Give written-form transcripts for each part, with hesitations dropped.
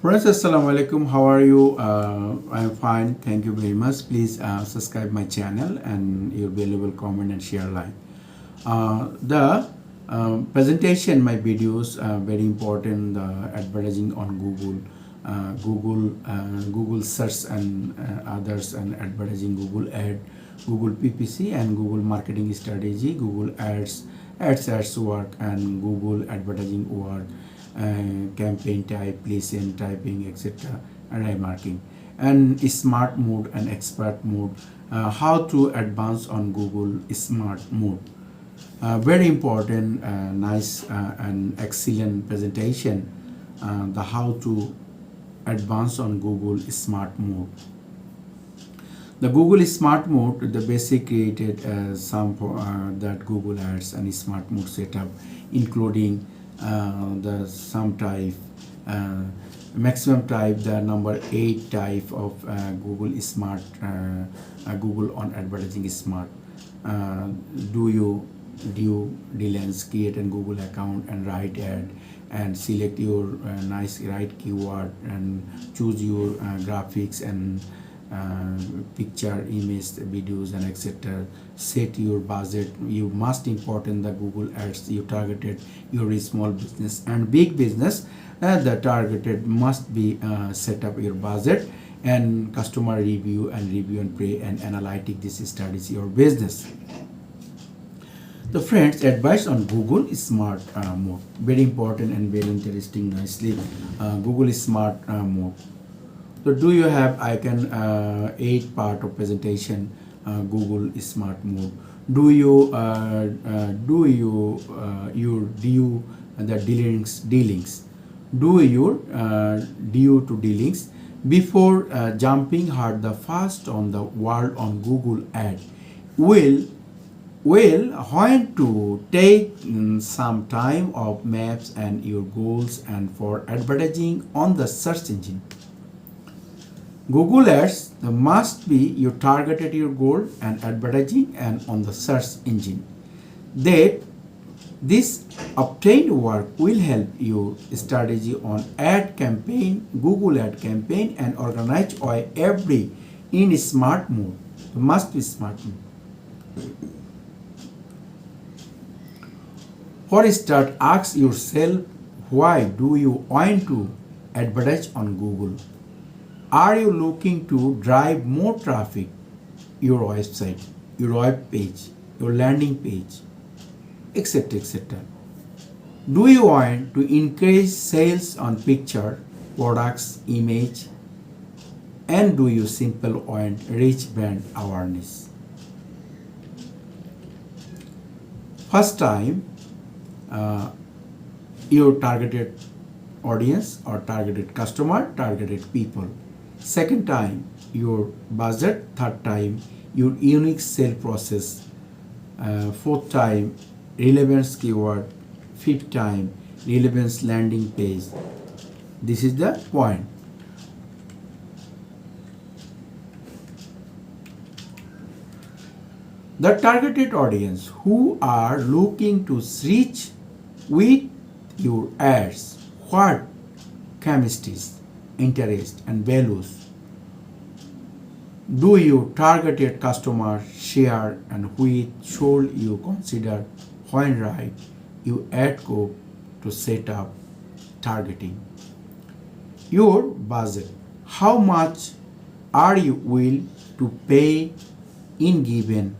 Friends, assalamu alaikum. How are you? I'm fine. Thank you very much. Please subscribe my channel and your valuable comment and share like. The presentation, my videos, very important. The advertising on Google search and others, and advertising Google Ad, Google PPC, and Google marketing strategy, Google ads work, and Google advertising work, campaign type, placement typing, etc., and remarking, and smart mode and expert mode. How to advance on Google smart mode. Very important, nice and excellent presentation. The how to advance on Google smart mode. The Google Smart Mode, the basic created some that Google Ads and Smart Mode setup, including the some type, maximum type, the number 8 type of Google Smart, Google on advertising smart. Do you do Lens create a Google account and write ad and select your nice right keyword and choose your graphics and picture, image, videos, and etc. Set your budget. You must important the Google ads you targeted your small business and big business. The targeted must be set up your budget and customer review and pray and analytic. This studies your business. The friends advice on Google Smart Mode, very important and very interesting. Nicely, Google Smart Mode. So do you have I can 8 part of presentation Google Smart Mode. Do you the dealings do your due to dealings before jumping hard the fast on the world on Google ad will when to take some time of maps and your goals and for advertising on the search engine. Google Ads must be you targeted your goal and advertising and on the search engine. That this obtained work will help you strategy on ad campaign, Google ad campaign, and organize every in smart mode. Must be smart mode. For start, ask yourself, why do you want to advertise on Google? Are you looking to drive more traffic, your website, your web page, your landing page, etc., etc.? Do you want to increase sales on picture, products, image, and do you simply want rich brand awareness? First time, your targeted audience or targeted customer, targeted people. Second time, your budget. Third time, your unique sale process. Fourth time, relevance keyword. Fifth time, relevance landing page. This is the point. The targeted audience who are looking to reach with your ads, what chemistries, interest, and values do your targeted customer share, and which should you consider when right you ad code to set up targeting? Your budget. How much are you willing to pay in given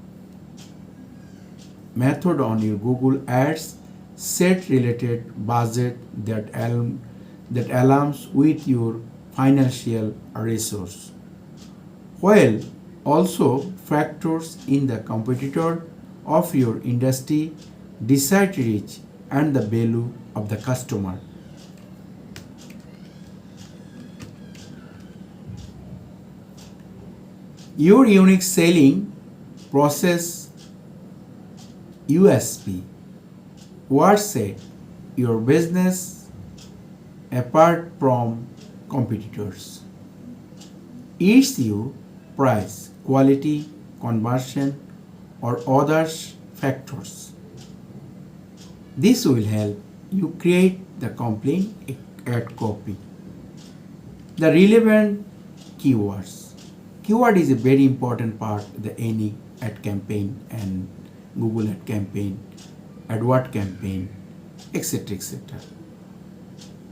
method on your Google Ads? Set related budget that aligns with your financial resource. While also factors in the competitor of your industry, decide reach and the value of the customer. Your unique selling process, USP. What set your business apart from competitors? Issue, price, quality, conversion, or other factors. This will help you create the complete ad copy. The relevant keywords. Keyword is a very important part of the any ad campaign and Google ad campaign, AdWord campaign, etc. etc.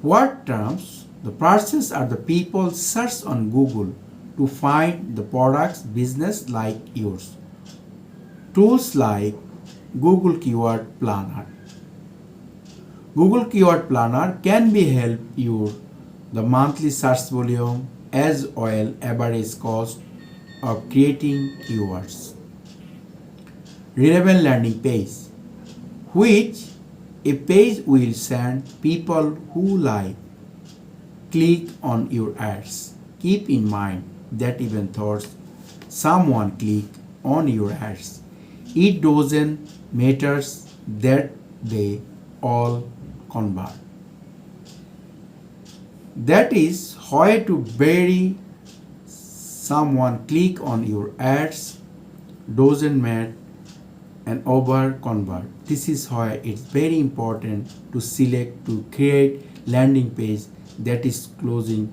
What terms? The persons are the people search on Google to find the products business like yours. Tools like Google Keyword Planner. Google Keyword Planner can be help you the monthly search volume as well average cost of creating keywords. Relevant landing page, which a page will send people who like click on your ads. Keep in mind that even though someone click on your ads, it doesn't matter that they all convert. That is why to vary someone click on your ads doesn't matter and over convert. This is why it's very important to select to create landing page that is closing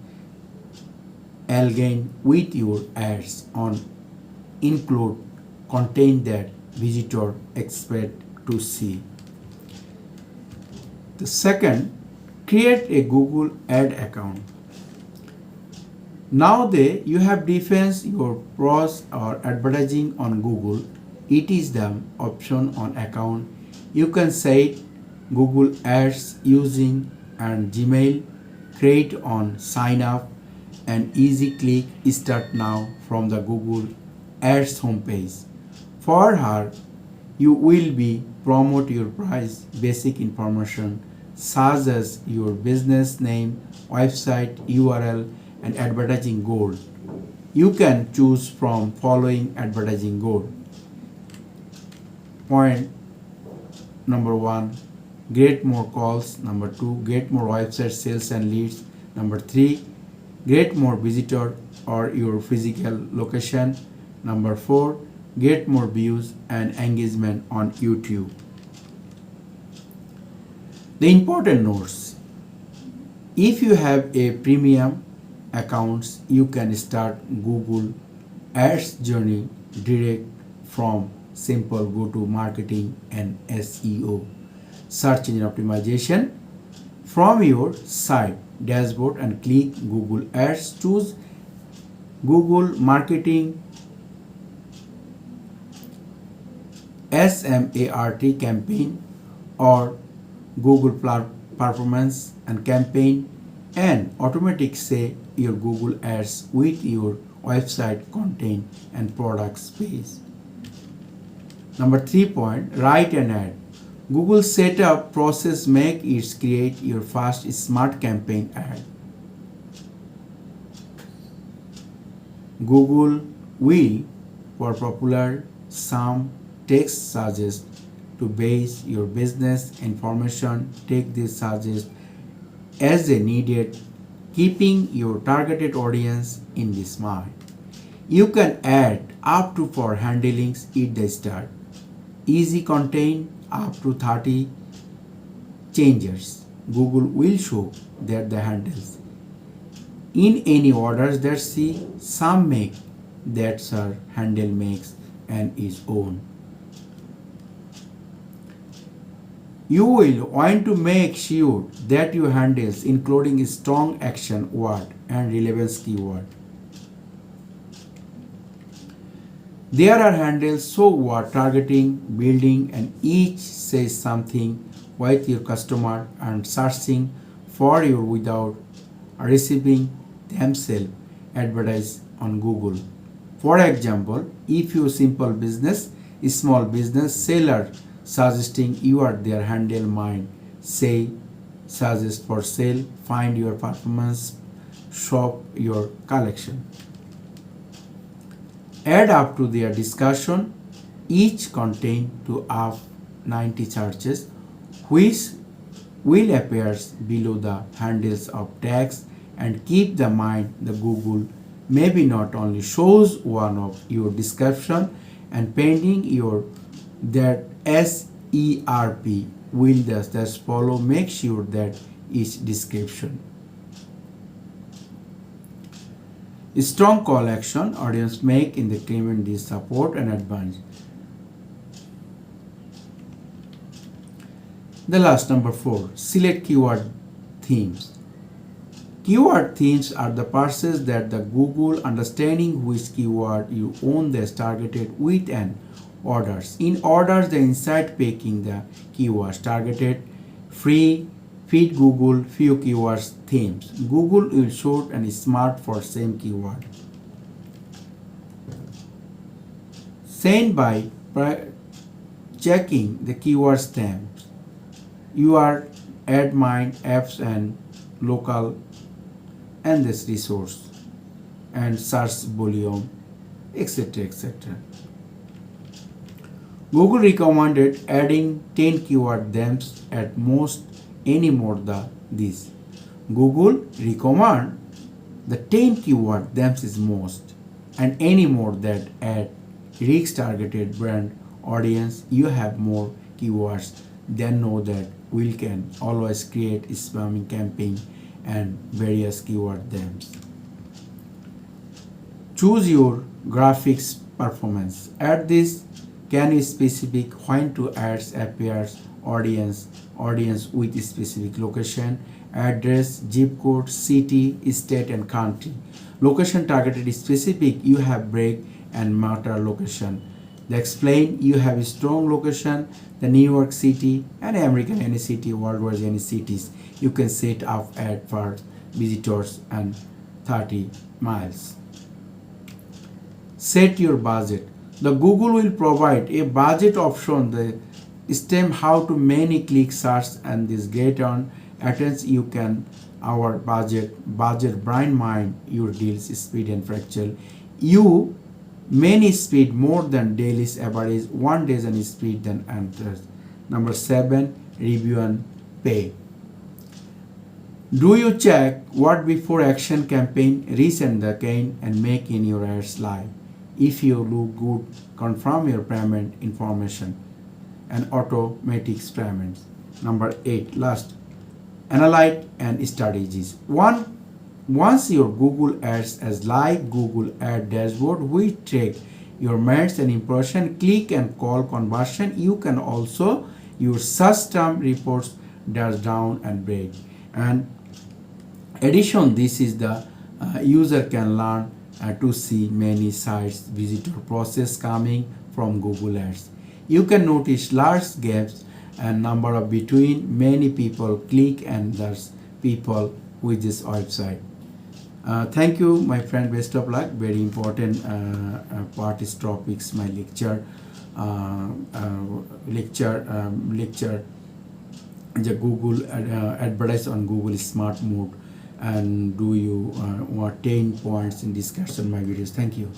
aligned with your ads on include content that visitor expect to see. The second, create a Google ad account. Now that you have defined your pros or advertising on Google, it is the option on account. You can set Google Ads using and Gmail, create on sign up and easy click start now from the Google Ads homepage. For her, you will be promote your price, basic information such as your business name, website, URL and advertising goal. You can choose from following advertising goal. Point number 1, get more calls. Number 2, get more website sales and leads. Number 3, get more visitor or your physical location. Number 4, get more views and engagement on YouTube. The important notes. If you have a premium accounts, you can start Google Ads journey direct from simple go-to marketing and SEO, search engine optimization, from your site dashboard and click Google Ads. Choose Google Marketing SMART campaign or Google Performance and campaign and automatic say your Google Ads with your website content and products page. Number 3 point, write an ad. Google setup process make it create your fast smart campaign ad. Google will for popular some text suggest to base your business information. Take this suggest as they needed, keeping your targeted audience in this mind. You can add up to 4 handlings at the start. Easy contain up to 30 changes. Google will show that the handles in any orders that see some make that sir handle makes and is own. You will want to make sure that your handles including strong action word and relevance keyword. There are handles so word targeting, building and each says something with your customer and searching for you without receiving themselves advertise on Google. For example, if you simple business, small business seller suggesting you are their handle mind, say suggest for sale, find your performance, shop your collection. Add up to their discussion, each contain to up 90 searches which will appear below the handles of tags and keep the mind the Google maybe not only shows one of your description and pending your that SERP will just follow make sure that each description. Strong call action audience make in the community support and advance. The last number 4, select keyword themes. Keyword themes are the process that the Google understanding which keyword you own is targeted with and orders. In orders, the inside picking the keywords targeted, free, feed Google, few keywords themes. Google will short and smart for same keyword. Send by checking the keywords themes. Your admin apps and local and this resource and search volume, etc., etc. Google recommended adding 10 keyword themes at most, any more than this. Google recommend the 10 keyword themes is most, and any more that add reach targeted brand audience. You have more keywords, then know that we can always create spamming campaign and various keyword themes. Choose your graphics performance. Add this can be specific when to ads appears audience with specific location, address, zip code, city, state and country. Location targeted is specific, you have break and matter location. They explain you have a strong location, the New York City and American any city, worldwide any cities. You can set up ad for visitors and 30 miles. Set your budget. The Google will provide a budget option, the stem how to many click search and this get on attends you can our budget brain mind your deals speed and fractal. You many speed more than daily's average 1 days and speed than enters. Number 7, review and pay. Do you check what before action campaign resend the gain and make in your ads live? If you look good, confirm your payment information and automatic payments. Number 8, last, analyze and strategies. Once your Google Ads as live Google Ad dashboard, we track your merits and impression, click and call conversion. You can also use search term reports dash down and break. And addition, this is the user can learn to see many sites visitor process coming from Google Ads. You can notice large gaps and number of between many people click and there's people with this website. Thank you, my friend. Best of luck. Very important part is topics. My lecture, the Google advertise on Google Smart Mode, and do you want 10 points in discussion my videos. Thank you.